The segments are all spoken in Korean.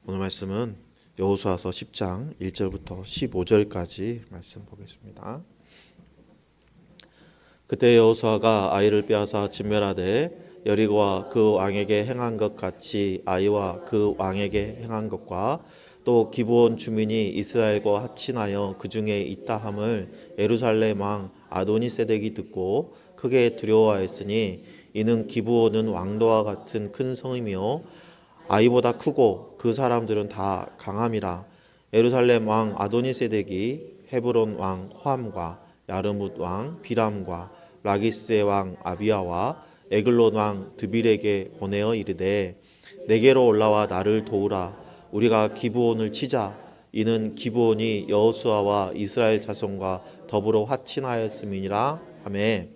오늘 말씀은 여호수아서 10장 1절부터 15절까지 말씀 보겠습니다. 그때 여호수아가 아이를 빼앗아 진멸하되 여리고와 그 왕에게 행한 것 같이 아이와 그 왕에게 행한 것과 또 기브온 주민이 이스라엘과 합친하여 그 중에 있다 함을 예루살렘 왕 아도니세덱이 듣고 크게 두려워하였으니 이는 기브온은 왕도와 같은 큰 성이며 아이보다 크고 그 사람들은 다 강함이라. 예루살렘 왕 아도니세덱이 헤브론 왕 호함과 야르뭇 왕 비람과 라기스의 왕 아비야와 에글론 왕 드빌에게 보내어 이르되 내게로 올라와 나를 도우라. 우리가 기브온을 치자. 이는 기브온이 여호수아와 이스라엘 자손과 더불어 화친하였음이니라 하매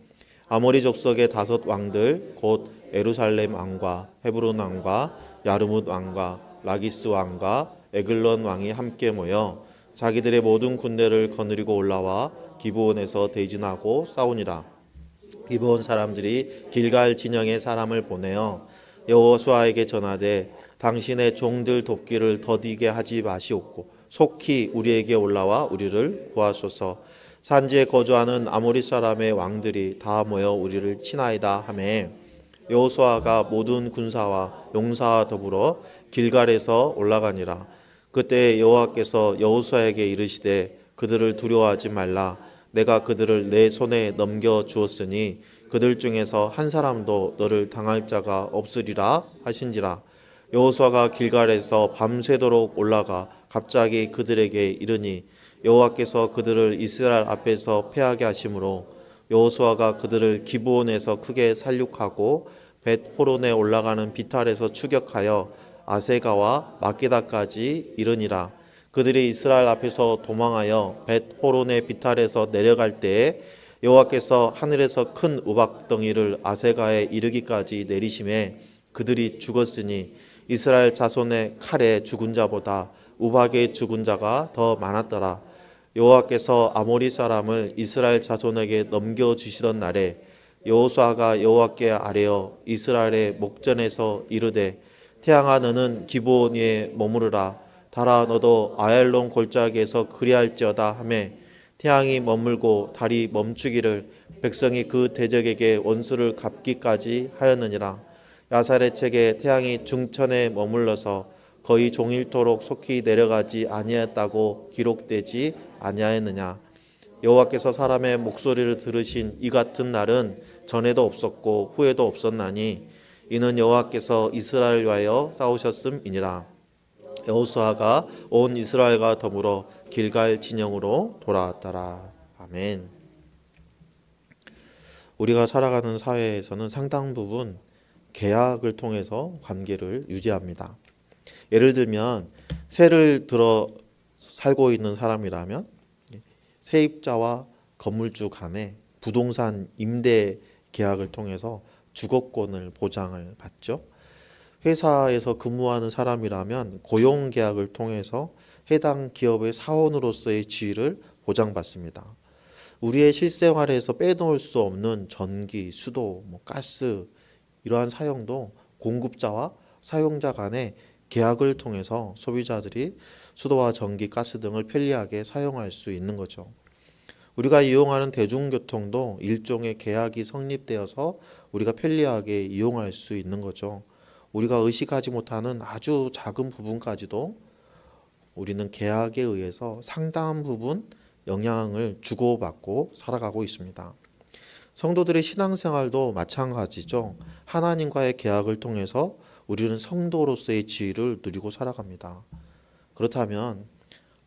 아모리 족속의 5 왕들 곧 예루살렘 왕과 헤브론 왕과 야르뭇 왕과 라기스 왕과 에글론 왕이 함께 모여 자기들의 모든 군대를 거느리고 올라와 기브온에서 대진하고 싸우니라. 기브온 사람들이 길갈 진영에 사람을 보내어 여호수아에게 전하되 당신의 종들 돕기를 더디게 하지 마시옵고 속히 우리에게 올라와 우리를 구하소서. 산지에 거주하는 아모리 사람의 왕들이 다 모여 우리를 치나이다 하매 여호수아가 모든 군사와 용사와 더불어 길갈에서 올라가니라. 그때 여호와께서 여호수아에게 이르시되 그들을 두려워하지 말라. 내가 그들을 내 손에 넘겨 주었으니 그들 중에서 한 사람도 너를 당할 자가 없으리라 하신지라. 여호수아가 길갈에서 밤새도록 올라가 갑자기 그들에게 이르니 여호와께서 그들을 이스라엘 앞에서 패하게 하심으로 여호수아가 그들을 기브온에서 크게 살육하고 벳호론에 올라가는 비탈에서 추격하여 아세가와 마게다까지 이르니라. 그들이 이스라엘 앞에서 도망하여 벳호론의 비탈에서 내려갈 때에 여호와께서 하늘에서 큰 우박덩이를 아세가에 이르기까지 내리심에 그들이 죽었으니 이스라엘 자손의 칼에 죽은 자보다 우박에 죽은 자가 더 많았더라. 여호와께서 아모리 사람을 이스라엘 자손에게 넘겨주시던 날에 여호수아가 여호와께 아뢰어 이스라엘의 목전에서 이르되 태양아 너는 기브온 위에 머무르라. 달아 너도 아얄론 골짜기에서 그리할지어다 하매 태양이 머물고 달이 멈추기를 백성이 그 대적에게 원수를 갚기까지 하였느니라. 야살의 책에 태양이 중천에 머물러서 거의 종일토록 속히 내려가지 아니하였다고 기록되지 아니하였느냐. 여호와께서 사람의 목소리를 들으신 이 같은 날은 전에도 없었고 후에도 없었나니 이는 여호와께서 이스라엘을 위하여 싸우셨음이니라. 여호수아가 온 이스라엘과 더불어 길갈 진영으로 돌아왔더라. 아멘. 우리가 살아가는 사회에서는 상당 부분 계약을 통해서 관계를 유지합니다. 예를 들면 세를 들어 살고 있는 사람이라면 세입자와 건물주 간에 부동산 임대 계약을 통해서 주거권을 보장을 받죠. 회사에서 근무하는 사람이라면 고용 계약을 통해서 해당 기업의 사원으로서의 지위를 보장받습니다. 우리의 실생활에서 빼놓을 수 없는 전기, 수도, 가스 이러한 사용도 공급자와 사용자 간의 계약을 통해서 소비자들이 수도와 전기, 가스 등을 편리하게 사용할 수 있는 거죠. 우리가 이용하는 대중교통도 일종의 계약이 성립되어서 우리가 편리하게 이용할 수 있는 거죠. 우리가 의식하지 못하는 아주 작은 부분까지도 우리는 계약에 의해서 상당한 부분 영향을 주고받고 살아가고 있습니다. 성도들의 신앙생활도 마찬가지죠. 하나님과의 계약을 통해서 우리는 성도로서의 지위를 누리고 살아갑니다. 그렇다면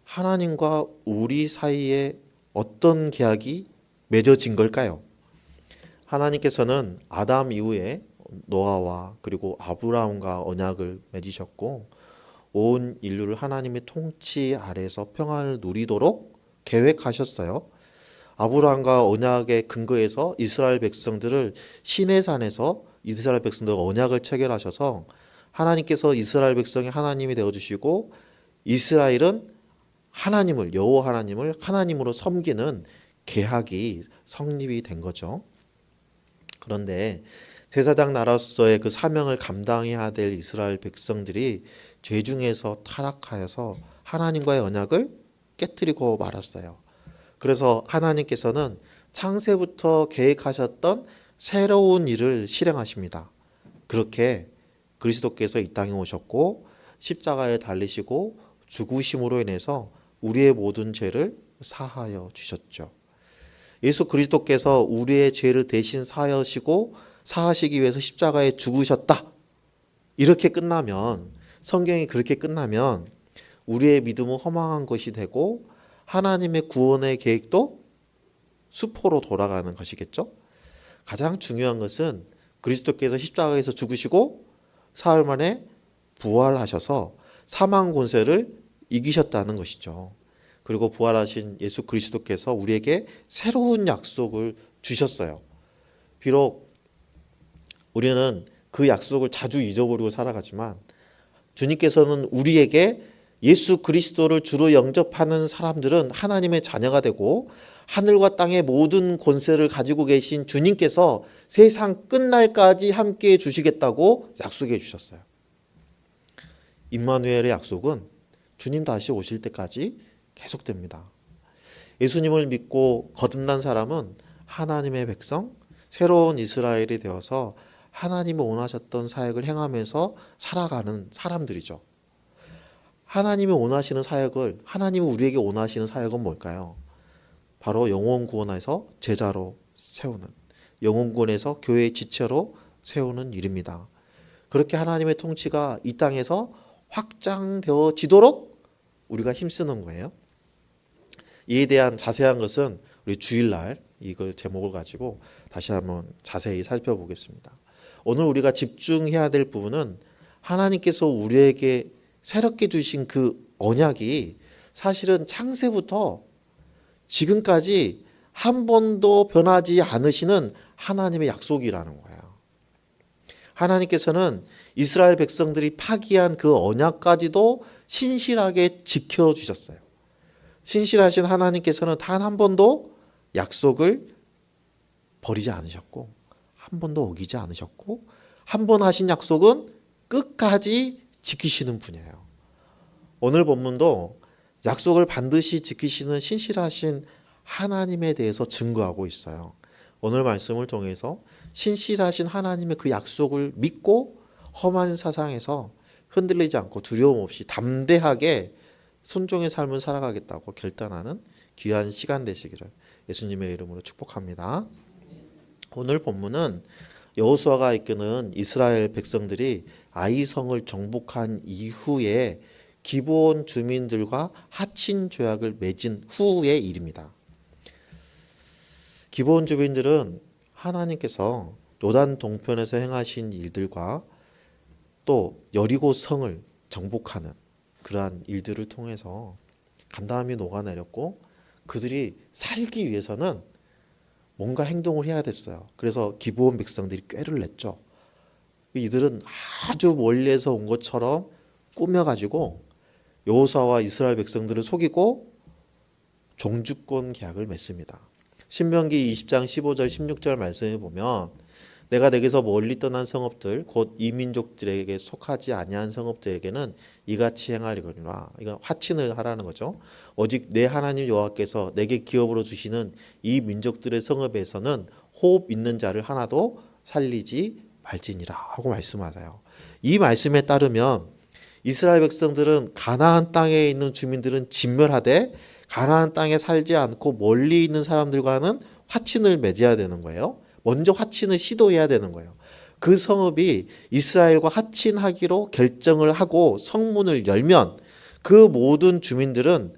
하나님과 우리 사이에 어떤 계약이 맺어진 걸까요? 하나님께서는 아담 이후에 노아와 그리고 아브라함과 언약을 맺으셨고 온 인류를 하나님의 통치 아래에서 평안을 누리도록 계획하셨어요. 아브라함과 언약의 근거에서 이스라엘 백성들을 시내산에서 이스라엘 백성들 언약을 체결하셔서 하나님께서 이스라엘 백성의 하나님이 되어주시고 이스라엘은 하나님을 여호와 하나님을 하나님으로 섬기는 계약이 성립이 된 거죠. 그런데 제사장 나라로서의 그 사명을 감당해야 될 이스라엘 백성들이 죄 중에서 타락하여서 하나님과의 언약을 깨뜨리고 말았어요. 그래서 하나님께서는 창세부터 계획하셨던 새로운 일을 실행하십니다. 그렇게 그리스도께서 이 땅에 오셨고 십자가에 달리시고 죽으심으로 인해서 우리의 모든 죄를 사하여 주셨죠. 예수 그리스도께서 우리의 죄를 대신 사하시기 위해서 십자가에 죽으셨다. 이렇게 끝나면, 성경이 그렇게 끝나면 우리의 믿음은 허망한 것이 되고 하나님의 구원의 계획도 수포로 돌아가는 것이겠죠. 가장 중요한 것은 그리스도께서 십자가에서 죽으시고 사흘 만에 부활하셔서 사망 권세를 이기셨다는 것이죠. 그리고 부활하신 예수 그리스도께서 우리에게 새로운 약속을 주셨어요. 비록 우리는 그 약속을 자주 잊어버리고 살아가지만 주님께서는 우리에게 예수 그리스도를 주로 영접하는 사람들은 하나님의 자녀가 되고 하늘과 땅의 모든 권세를 가지고 계신 주님께서 세상 끝날까지 함께해 주시겠다고 약속해 주셨어요. 임마누엘의 약속은 주님 다시 오실 때까지 계속됩니다. 예수님을 믿고 거듭난 사람은 하나님의 백성, 새로운 이스라엘이 되어서 하나님이 원하셨던 사역을 행하면서 살아가는 사람들이죠. 하나님이 원하시는 사역을, 하나님이 우리에게 원하시는 사역은 뭘까요? 바로 영혼 구원에서 제자로 세우는, 영혼 구원에서 교회의 지체로 세우는 일입니다. 그렇게 하나님의 통치가 이 땅에서 확장되어지도록 우리가 힘쓰는 거예요. 이에 대한 자세한 것은 우리 주일날 이걸 제목을 가지고 다시 한번 자세히 살펴보겠습니다. 오늘 우리가 집중해야 될 부분은 하나님께서 우리에게 새롭게 주신 그 언약이 사실은 창세부터 지금까지 한 번도 변하지 않으시는 하나님의 약속이라는 거예요. 하나님께서는 이스라엘 백성들이 파기한 그 언약까지도 신실하게 지켜주셨어요. 신실하신 하나님께서는 단 한 번도 약속을 버리지 않으셨고 한 번도 어기지 않으셨고 한 번 하신 약속은 끝까지 지키시는 분이에요. 오늘 본문도 약속을 반드시 지키시는 신실하신 하나님에 대해서 증거하고 있어요. 오늘 말씀을 통해서 신실하신 하나님의 그 약속을 믿고 험한 사상에서 흔들리지 않고 두려움 없이 담대하게 순종의 삶을 살아가겠다고 결단하는 귀한 시간 되시기를 예수님의 이름으로 축복합니다. 오늘 본문은 여호수아가 이끄는 이스라엘 백성들이 아이성을 정복한 이후에 기브온 주민들과 하친 조약을 맺은 후의 일입니다. 기브온 주민들은 하나님께서 요단 동편에서 행하신 일들과 또 여리고 성을 정복하는 그러한 일들을 통해서 간담이 녹아내렸고 그들이 살기 위해서는 뭔가 행동을 해야 됐어요. 그래서 기브온 백성들이 꾀를 냈죠. 이들은 아주 멀리에서 온 것처럼 꾸며가지고 여호수아와 이스라엘 백성들을 속이고 종주권 계약을 맺습니다. 신명기 20장 15절 16절 말씀에 보면 내가 내게서 멀리 떠난 성읍들 곧 이 민족들에게 속하지 아니한 성읍들에게는 이같이 행하리거니와 이건 화친을 하라는 거죠. 오직 내 하나님 여호와께서 내게 기업으로 주시는 이 민족들의 성읍에서는 호흡 있는 자를 하나도 살리지 말지니라 하고 말씀하세요. 이 말씀에 따르면 이스라엘 백성들은 가나안 땅에 있는 주민들은 진멸하되 가나안 땅에 살지 않고 멀리 있는 사람들과는 화친을 맺어야 되는 거예요. 먼저 화친을 시도해야 되는 거예요. 그 성읍이 이스라엘과 화친하기로 결정을 하고 성문을 열면 그 모든 주민들은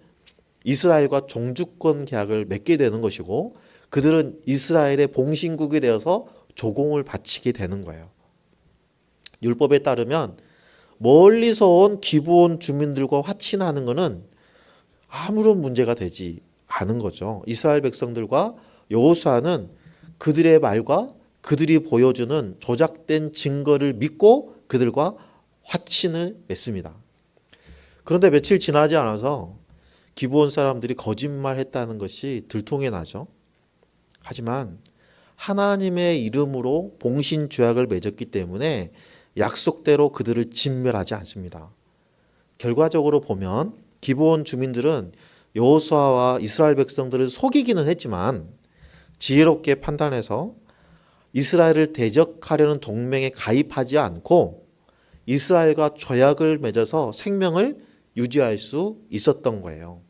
이스라엘과 종주권 계약을 맺게 되는 것이고 그들은 이스라엘의 봉신국이 되어서 조공을 바치게 되는 거예요. 율법에 따르면 멀리서 온 기브온 주민들과 화친하는 것은 아무런 문제가 되지 않은 거죠. 이스라엘 백성들과 여호수아는 그들의 말과 그들이 보여주는 조작된 증거를 믿고 그들과 화친을 맺습니다. 그런데 며칠 지나지 않아서 기브온 사람들이 거짓말했다는 것이 들통이 나죠. 하지만 하나님의 이름으로 봉신 죄악을 맺었기 때문에 약속대로 그들을 진멸하지 않습니다. 결과적으로 보면 기브온 주민들은 여호수아와 이스라엘 백성들을 속이기는 했지만 지혜롭게 판단해서 이스라엘을 대적하려는 동맹에 가입하지 않고 이스라엘과 조약을 맺어서 생명을 유지할 수 있었던 거예요.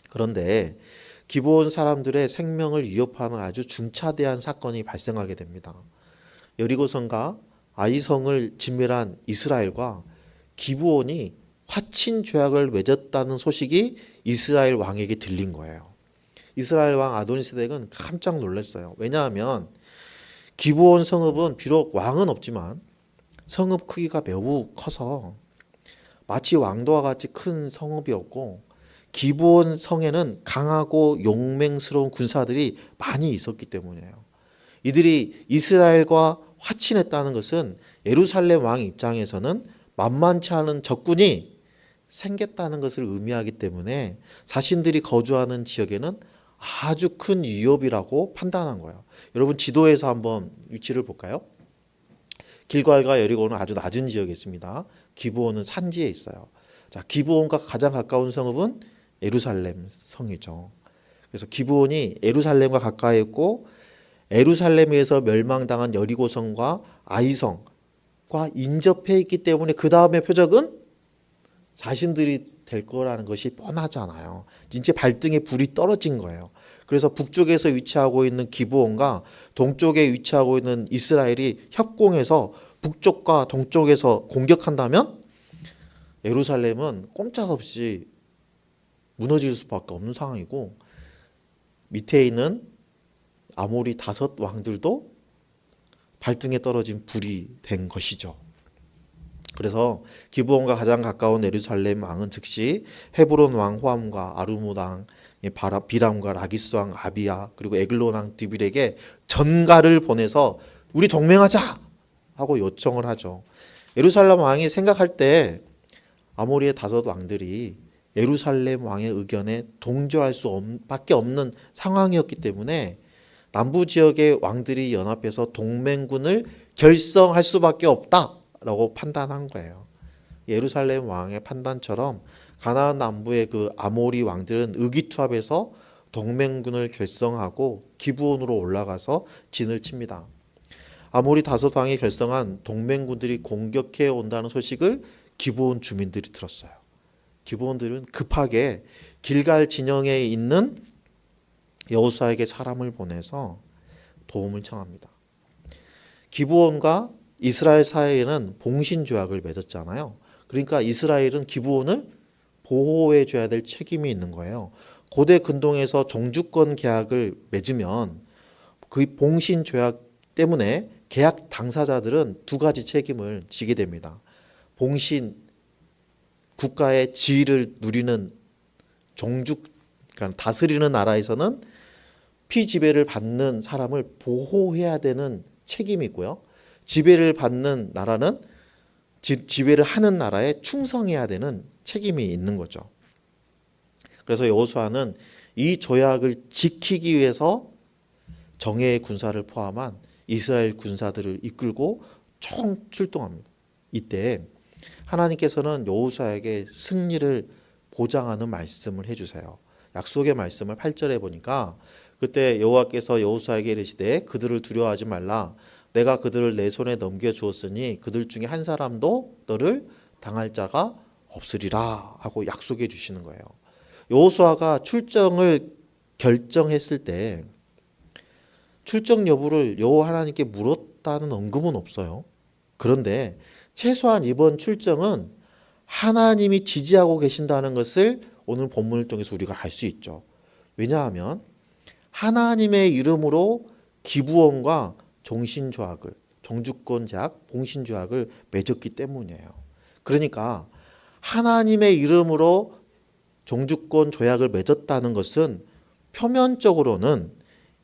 그런데 기브온 사람들의 생명을 위협하는 아주 중차대한 사건이 발생하게 됩니다. 여리고성과 아이성을 진멸한 이스라엘과 기브온이 화친 죄악을 맺었다는 소식이 이스라엘 왕에게 들린 거예요. 이스라엘 왕 아도니세덱은 깜짝 놀랐어요. 왜냐하면 기브온 성읍은 비록 왕은 없지만 성읍 크기가 매우 커서 마치 왕도와 같이 큰 성읍이었고 기브온 성에는 강하고 용맹스러운 군사들이 많이 있었기 때문이에요. 이들이 이스라엘과 화친했다는 것은 예루살렘 왕 입장에서는 만만치 않은 적군이 생겼다는 것을 의미하기 때문에 자신들이 거주하는 지역에는 아주 큰 위협이라고 판단한 거예요. 여러분 지도에서 한번 위치를 볼까요? 길갈과 여리고는 아주 낮은 지역에 있습니다. 기브온은 산지에 있어요. 자, 기브온과 가장 가까운 성읍은 예루살렘 성이죠. 그래서 기브온이 예루살렘과 가까이 있고 예루살렘에서 멸망당한 여리고성과 아이성과 인접해 있기 때문에 그 다음에 표적은 자신들이 될 거라는 것이 뻔하잖아요. 진짜 발등에 불이 떨어진 거예요. 그래서 북쪽에서 위치하고 있는 기브온과 동쪽에 위치하고 있는 이스라엘이 협공해서 북쪽과 동쪽에서 공격한다면 예루살렘은 꼼짝없이 무너질 수밖에 없는 상황이고 밑에 있는 아모리 5 왕들도 발등에 떨어진 불이 된 것이죠. 그래서 기브온과 가장 가까운 예루살렘 왕은 즉시 헤브론 왕 호함과 아르므 왕 비람과 라기스 왕 아비야 그리고 에글론 왕 디빌에게 전가를 보내서 우리 동맹하자 하고 요청을 하죠. 예루살렘 왕이 생각할 때 아모리의 5 왕들이 예루살렘 왕의 의견에 동조할 수밖에 없는 상황이었기 때문에 남부 지역의 왕들이 연합해서 동맹군을 결성할 수밖에 없다라고 판단한 거예요. 예루살렘 왕의 판단처럼 가나안 남부의 그 아모리 왕들은 의기투합해서 동맹군을 결성하고 기브온으로 올라가서 진을 칩니다. 아모리 5 왕이 결성한 동맹군들이 공격해 온다는 소식을 기브온 주민들이 들었어요. 기브온들은 급하게 길갈 진영에 있는 여호수아에게 사람을 보내서 도움을 청합니다. 기브온과 이스라엘 사이에는 봉신 조약을 맺었잖아요. 그러니까 이스라엘은 기브온을 보호해 줘야 될 책임이 있는 거예요. 고대 근동에서 종주권 계약을 맺으면 그 봉신 조약 때문에 계약 당사자들은 2가지 책임을 지게 됩니다. 봉신 국가의 지위를 누리는 그러니까 다스리는 나라에서는 피지배를 받는 사람을 보호해야 되는 책임이 있고요. 지배를 받는 나라는 지배를 하는 나라에 충성해야 되는 책임이 있는 거죠. 그래서 여호수아는 이 조약을 지키기 위해서 정예의 군사를 포함한 이스라엘 군사들을 이끌고 총 출동합니다. 이때 하나님께서는 여호수아에게 승리를 보장하는 말씀을 해주세요. 약속의 말씀을 8절에 보니까 그때 여호와께서 여호수아에게 이르시되 그들을 두려워하지 말라. 내가 그들을 내 손에 넘겨주었으니 그들 중에 한 사람도 너를 당할 자가 없으리라 하고 약속해 주시는 거예요. 여호수아가 출정을 결정했을 때 출정 여부를 여호와 하나님께 물었다는 언급은 없어요. 그런데 최소한 이번 출정은 하나님이 지지하고 계신다는 것을 오늘 본문을 통해서 우리가 알 수 있죠. 왜냐하면 하나님의 이름으로 기브온과 종주권 제약, 봉신 조약을 맺었기 때문이에요. 그러니까 하나님의 이름으로 종주권 조약을 맺었다는 것은 표면적으로는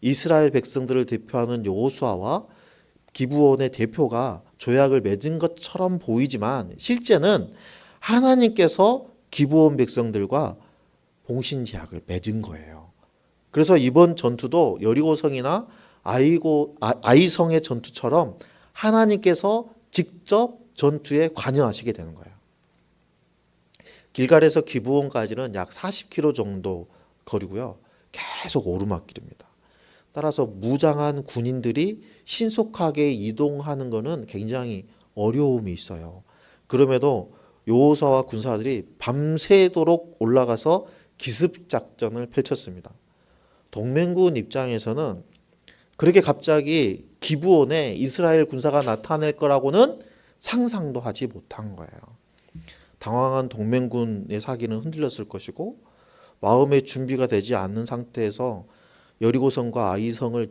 이스라엘 백성들을 대표하는 여호수아와 기브온의 대표가 조약을 맺은 것처럼 보이지만 실제는 하나님께서 기브온 백성들과 봉신 제약을 맺은 거예요. 그래서 이번 전투도 여리고성이나 아이성의 전투처럼 하나님께서 직접 전투에 관여하시게 되는 거예요. 길갈에서 기브온까지는 약 40km 정도 거리고요. 계속 오르막길입니다. 따라서 무장한 군인들이 신속하게 이동하는 것은 굉장히 어려움이 있어요. 그럼에도 여호수아와 군사들이 밤새도록 올라가서 기습작전을 펼쳤습니다. 동맹군 입장에서는 그렇게 갑자기 기브온에 이스라엘 군사가 나타날 거라고는 상상도 하지 못한 거예요. 당황한 동맹군의 사기는 흔들렸을 것이고 마음의 준비가 되지 않는 상태에서 여리고성과 아이성을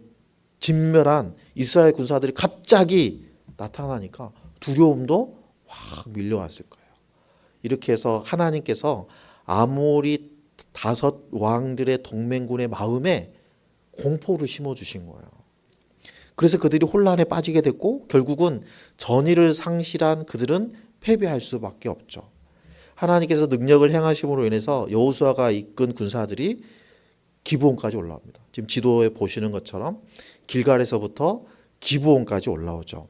진멸한 이스라엘 군사들이 갑자기 나타나니까 두려움도 확 밀려왔을 거예요. 이렇게 해서 하나님께서 아모리 5 왕들의 동맹군의 마음에 공포를 심어주신 거예요. 그래서 그들이 혼란에 빠지게 됐고 결국은 전의를 상실한 그들은 패배할 수밖에 없죠. 하나님께서 능력을 행하심으로 인해서 여호수아가 이끈 군사들이 기브온까지 올라옵니다. 지금 지도에 보시는 것처럼 길갈에서부터 기브온까지 올라오죠.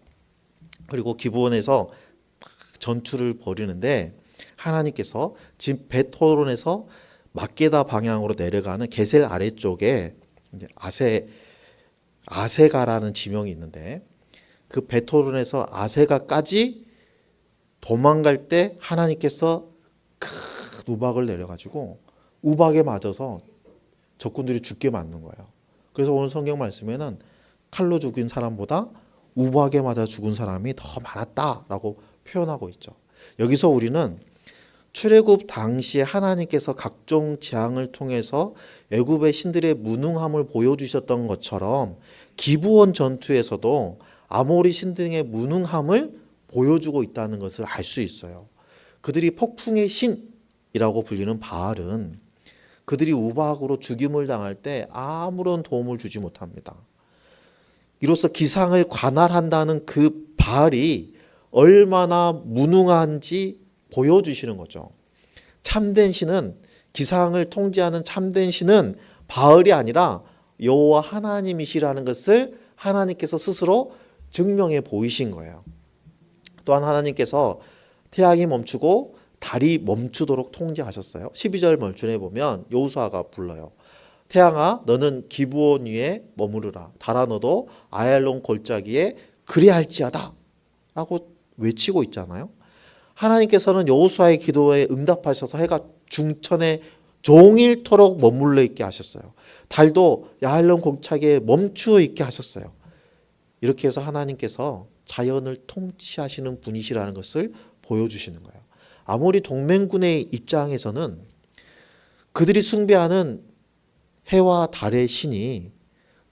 그리고 기브온에서 전투를 벌이는데 하나님께서 지금 벳호론에서 막게다 방향으로 내려가는 게셀 아래쪽에 이제 아세가라는 지명이 있는데 그 벳호론에서 아세가까지 도망갈 때 하나님께서 큰 우박을 내려가지고 우박에 맞아서 적군들이 죽게 만든 거예요. 그래서 오늘 성경 말씀에는 칼로 죽인 사람보다 우박에 맞아 죽은 사람이 더 많았다라고 표현하고 있죠. 여기서 우리는 출애굽 당시에 하나님께서 각종 재앙을 통해서 애굽의 신들의 무능함을 보여주셨던 것처럼 기브온 전투에서도 아모리 신등의 무능함을 보여주고 있다는 것을 알 수 있어요. 그들이 폭풍의 신이라고 불리는 바알은 그들이 우박으로 죽임을 당할 때 아무런 도움을 주지 못합니다. 이로써 기상을 관할한다는 그 바알이 얼마나 무능한지 보여주시는 거죠. 참된 신은, 기상을 통제하는 참된 신은 바알이 아니라 여호와 하나님이시라는 것을 하나님께서 스스로 증명해 보이신 거예요. 또한 하나님께서 태양이 멈추고 달이 멈추도록 통제하셨어요. 12절 말씀에 보면 여호수아가 불러요. 태양아 너는 기브온 위에 머무르라. 달아 너도 아얄론 골짜기에 그리할지어다 라고 외치고 있잖아요. 하나님께서는 여호수아의 기도에 응답하셔서 해가 중천에 종일토록 머물러 있게 하셨어요. 달도 야할론 골짜기에 멈추어 있게 하셨어요. 이렇게 해서 하나님께서 자연을 통치하시는 분이시라는 것을 보여주시는 거예요. 아모리 동맹군의 입장에서는 그들이 숭배하는 해와 달의 신이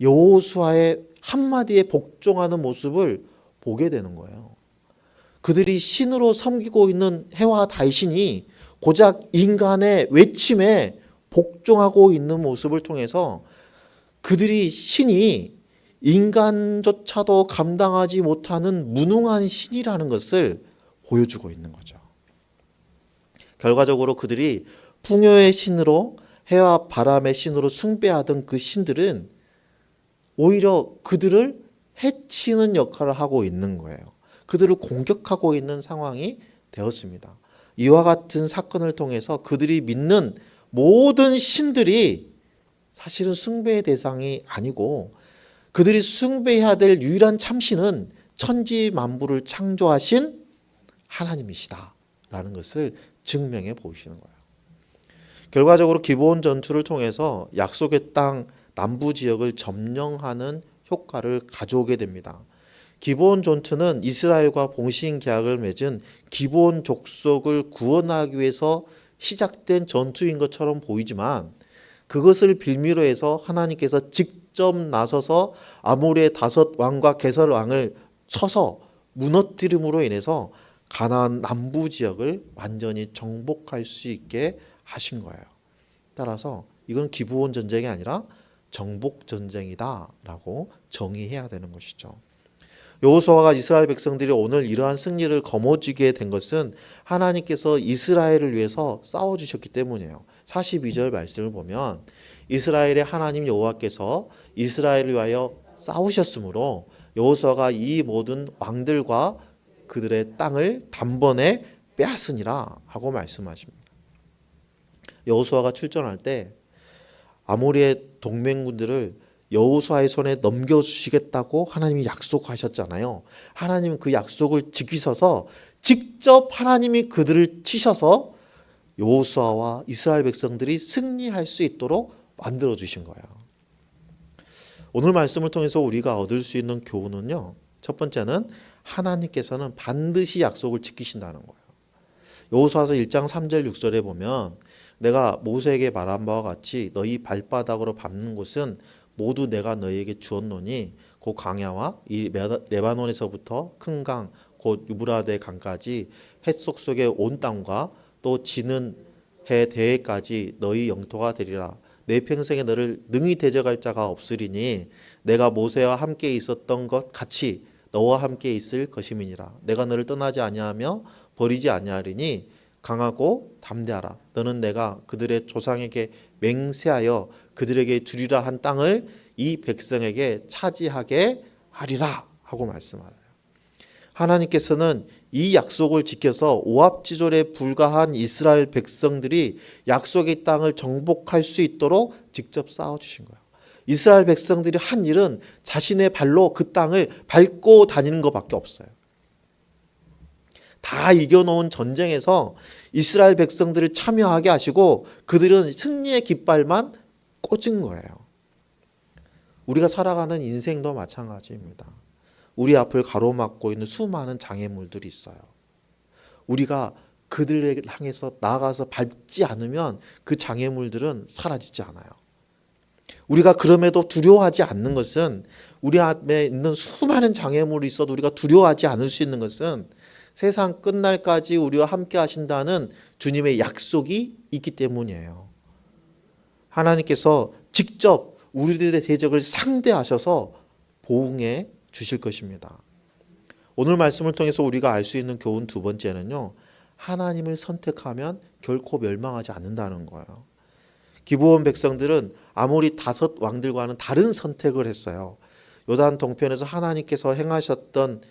여호수아의 한마디에 복종하는 모습을 보게 되는 거예요. 그들이 신으로 섬기고 있는 해와 달 신이 고작 인간의 외침에 복종하고 있는 모습을 통해서 그들이 신이 인간조차도 감당하지 못하는 무능한 신이라는 것을 보여주고 있는 거죠. 결과적으로 그들이 풍요의 신으로 해와 바람의 신으로 숭배하던 그 신들은 오히려 그들을 해치는 역할을 하고 있는 거예요. 그들을 공격하고 있는 상황이 되었습니다. 이와 같은 사건을 통해서 그들이 믿는 모든 신들이 사실은 숭배의 대상이 아니고 그들이 숭배해야 될 유일한 참신은 천지 만물을 창조하신 하나님이시다라는 것을 증명해 보이시는 거예요. 결과적으로 기브온 전투를 통해서 약속의 땅 남부 지역을 점령하는 효과를 가져오게 됩니다. 기브온 전투는 이스라엘과 봉신 계약을 맺은 기브온 족속을 구원하기 위해서 시작된 전투인 것처럼 보이지만 그것을 빌미로 해서 하나님께서 직접 나서서 아모리의 5 왕과 게설 왕을 쳐서 무너뜨림으로 인해서 가나안 남부 지역을 완전히 정복할 수 있게 하신 거예요. 따라서 이건 기브온 전쟁이 아니라 정복 전쟁이다라고 정의해야 되는 것이죠. 여호수아가 이스라엘 백성들이 오늘 이러한 승리를 거머쥐게 된 것은 하나님께서 이스라엘을 위해서 싸워주셨기 때문이에요. 42절 말씀을 보면 이스라엘의 하나님 여호와께서 이스라엘을 위하여 싸우셨으므로 여호수아가 이 모든 왕들과 그들의 땅을 단번에 빼앗으니라 하고 말씀하십니다. 여호수아가 출전할 때 아모리의 동맹군들을 여호수아의 손에 넘겨주시겠다고 하나님이 약속하셨잖아요. 하나님은 그 약속을 지키셔서 직접 하나님이 그들을 치셔서 여호수아와 이스라엘 백성들이 승리할 수 있도록 만들어 주신 거예요. 오늘 말씀을 통해서 우리가 얻을 수 있는 교훈은요, 첫 번째는 하나님께서는 반드시 약속을 지키신다는 거예요. 여호수아서 1장 3절 6절에 보면 내가 모세에게 말한 바와 같이 너희 발바닥으로 밟는 곳은 모두 내가 너희에게 주었노니 그 광야와 이 레바논에서부터 큰 강 곧 유브라데 강까지 햇속 속의 온 땅과 또 지는 해 대해까지 너희 영토가 되리라. 내 평생에 너를 능히 대적할 자가 없으리니 내가 모세와 함께 있었던 것 같이 너와 함께 있을 것임이니라. 내가 너를 떠나지 아니하며 버리지 아니하리니 강하고 담대하라. 너는 내가 그들의 조상에게 맹세하여 그들에게 주리라 한 땅을 이 백성에게 차지하게 하리라 하고 말씀하여요. 하나님께서는 이 약속을 지켜서 오합지졸에 불과한 이스라엘 백성들이 약속의 땅을 정복할 수 있도록 직접 싸워주신 거예요. 이스라엘 백성들이 한 일은 자신의 발로 그 땅을 밟고 다니는 것밖에 없어요. 다 이겨놓은 전쟁에서 이스라엘 백성들을 참여하게 하시고 그들은 승리의 깃발만 꽂은 거예요. 우리가 살아가는 인생도 마찬가지입니다. 우리 앞을 가로막고 있는 수많은 장애물들이 있어요. 우리가 그들을 향해서 나아가서 밟지 않으면 그 장애물들은 사라지지 않아요. 우리가 그럼에도 두려워하지 않는 것은, 우리 앞에 있는 수많은 장애물이 있어도 우리가 두려워하지 않을 수 있는 것은 세상 끝날까지 우리와 함께 하신다는 주님의 약속이 있기 때문이에요. 하나님께서 직접 우리들의 대적을 상대하셔서 보응해 주실 것입니다. 오늘 말씀을 통해서 우리가 알 수 있는 교훈 두 번째는요, 하나님을 선택하면 결코 멸망하지 않는다는 거예요. 기브온 백성들은 아모리 5 왕들과는 다른 선택을 했어요. 요단 동편에서 하나님께서 행하셨던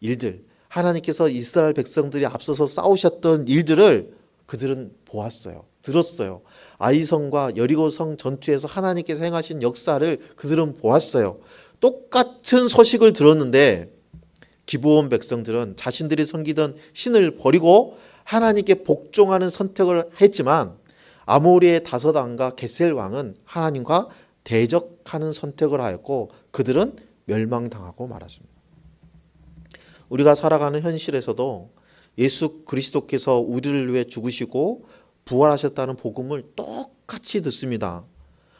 일들, 하나님께서 이스라엘 백성들이 앞서서 싸우셨던 일들을 그들은 보았어요. 들었어요. 아이성과 여리고성 전투에서 하나님께서 행하신 역사를 그들은 보았어요. 똑같은 소식을 들었는데 기브온 백성들은 자신들이 섬기던 신을 버리고 하나님께 복종하는 선택을 했지만 아모리의 5 왕과 게셀 왕은 하나님과 대적하는 선택을 하였고 그들은 멸망당하고 말았습니다. 우리가 살아가는 현실에서도 예수 그리스도께서 우리를 위해 죽으시고 부활하셨다는 복음을 똑같이 듣습니다.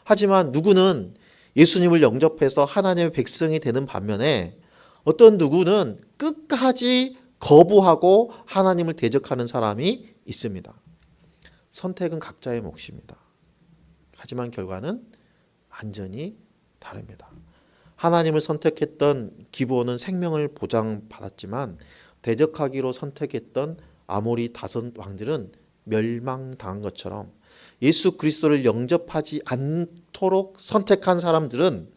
하지만 누구는 예수님을 영접해서 하나님의 백성이 되는 반면에 어떤 누구는 끝까지 거부하고 하나님을 대적하는 사람이 있습니다. 선택은 각자의 몫입니다. 하지만 결과는 완전히 다릅니다. 하나님을 선택했던 기브온은 생명을 보장받았지만 대적하기로 선택했던 아모리 5 왕들은 멸망당한 것처럼 예수 그리스도를 영접하지 않도록 선택한 사람들은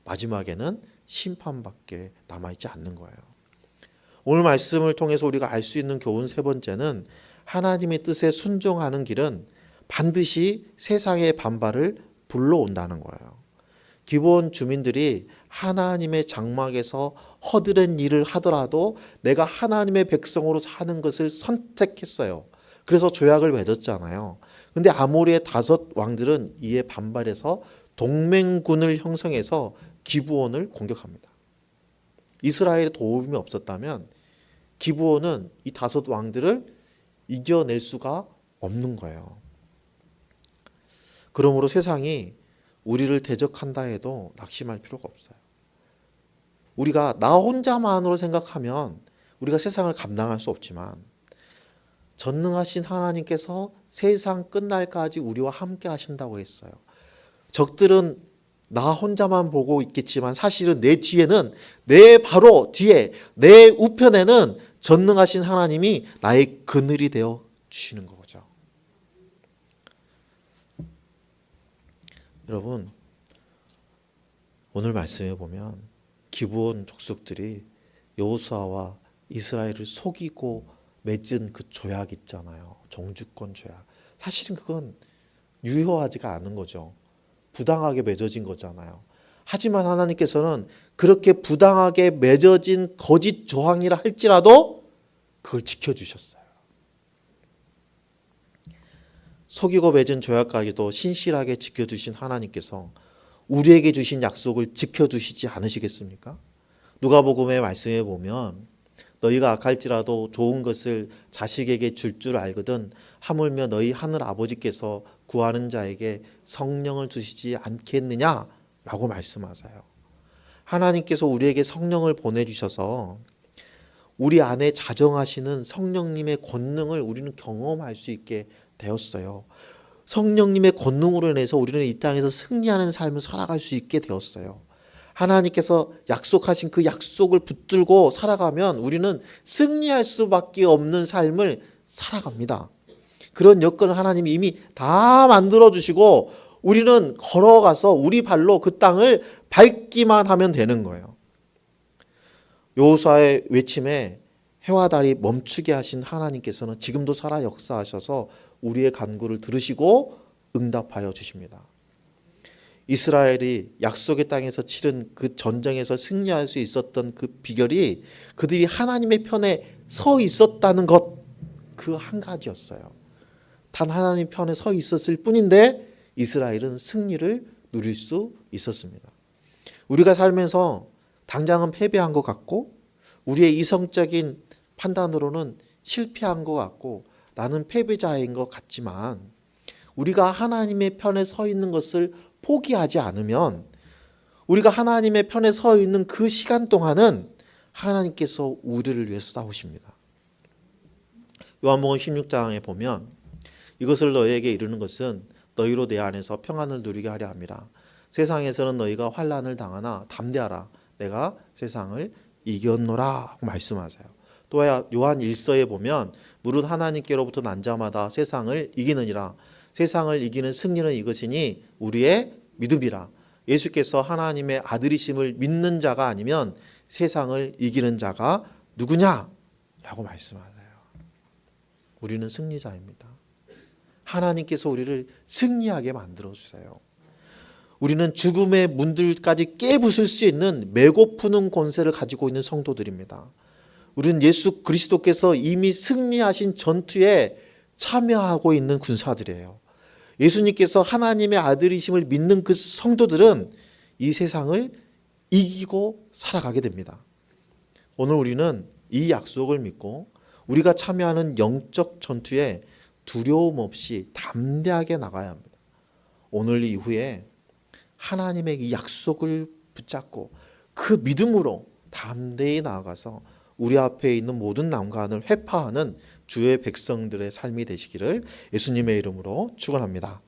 마지막에는 심판밖에 남아있지 않는 거예요. 오늘 말씀을 통해서 우리가 알 수 있는 교훈 세 번째는 하나님의 뜻에 순종하는 길은 반드시 세상의 반발을 불러온다는 거예요. 기브온 주민들이 하나님의 장막에서 허드렛 일을 하더라도 내가 하나님의 백성으로 사는 것을 선택했어요. 그래서 조약을 맺었잖아요. 근데 아모리의 5 왕들은 이에 반발해서 동맹군을 형성해서 기브온을 공격합니다. 이스라엘의 도움이 없었다면 기브온은 이 5 왕들을 이겨낼 수가 없는 거예요. 그러므로 세상이 우리를 대적한다 해도 낙심할 필요가 없어요. 우리가 나 혼자만으로 생각하면 우리가 세상을 감당할 수 없지만 전능하신 하나님께서 세상 끝날까지 우리와 함께 하신다고 했어요. 적들은 나 혼자만 보고 있겠지만 사실은 내 뒤에는, 내 바로 뒤에, 내 우편에는 전능하신 하나님이 나의 그늘이 되어 주시는 거죠. 여러분, 오늘 말씀에 보면 기브온 족속들이 여호수아와 이스라엘을 속이고 맺은 그 조약 있잖아요. 정주권 조약. 사실은 그건 유효하지가 않은 거죠. 부당하게 맺어진 거잖아요. 하지만 하나님께서는 그렇게 부당하게 맺어진 거짓 조항이라 할지라도 그걸 지켜주셨어요. 속이고 맺은 조약까지도 신실하게 지켜주신 하나님께서 우리에게 주신 약속을 지켜주시지 않으시겠습니까? 누가복음의 말씀에 보면 너희가 악할지라도 좋은 것을 자식에게 줄 줄 알거든 하물며 너희 하늘 아버지께서 구하는 자에게 성령을 주시지 않겠느냐라고 말씀하세요. 하나님께서 우리에게 성령을 보내주셔서 우리 안에 자정하시는 성령님의 권능을 우리는 경험할 수 있게 되었어요. 성령님의 권능으로 인해서 우리는 이 땅에서 승리하는 삶을 살아갈 수 있게 되었어요. 하나님께서 약속하신 그 약속을 붙들고 살아가면 우리는 승리할 수밖에 없는 삶을 살아갑니다. 그런 여건을 하나님이 이미 다 만들어주시고 우리는 걸어가서 우리 발로 그 땅을 밟기만 하면 되는 거예요. 여호수아의 외침에 해와 달이 멈추게 하신 하나님께서는 지금도 살아 역사하셔서 우리의 간구를 들으시고 응답하여 주십니다. 이스라엘이 약속의 땅에서 치른 그 전쟁에서 승리할 수 있었던 그 비결이 그들이 하나님의 편에 서 있었다는 것, 그 한 가지였어요. 단 하나님 편에 서 있었을 뿐인데 이스라엘은 승리를 누릴 수 있었습니다. 우리가 살면서 당장은 패배한 것 같고 우리의 이성적인 판단으로는 실패한 것 같고 나는 패배자인 것 같지만 우리가 하나님의 편에 서 있는 것을 포기하지 않으면 우리가 하나님의 편에 서 있는 그 시간 동안은 하나님께서 우리를 위해서 싸우십니다. 요한복음 16장에 보면 이것을 너희에게 이르는 것은 너희로 내 안에서 평안을 누리게 하려 함이라. 세상에서는 너희가 환난을 당하나 담대하라. 내가 세상을 이겼노라 하고 말씀하세요. 또 요한 1서에 보면 무릇 하나님께로부터 난 자마다 세상을 이기느니라. 세상을 이기는 승리는 이것이니 우리의 믿음이라. 예수께서 하나님의 아들이심을 믿는 자가 아니면 세상을 이기는 자가 누구냐? 라고 말씀하세요. 우리는 승리자입니다. 하나님께서 우리를 승리하게 만들어주세요. 우리는 죽음의 문들까지 깨부술 수 있는 메고 푸는 권세를 가지고 있는 성도들입니다. 우리는 예수 그리스도께서 이미 승리하신 전투에 참여하고 있는 군사들이에요. 예수님께서 하나님의 아들이심을 믿는 그 성도들은 이 세상을 이기고 살아가게 됩니다. 오늘 우리는 이 약속을 믿고 우리가 참여하는 영적 전투에 두려움 없이 담대하게 나가야 합니다. 오늘 이후에 하나님의 이 약속을 붙잡고 그 믿음으로 담대히 나아가서 우리 앞에 있는 모든 난관을 회파하는 주의 백성들의 삶이 되시기를 예수님의 이름으로 축원합니다.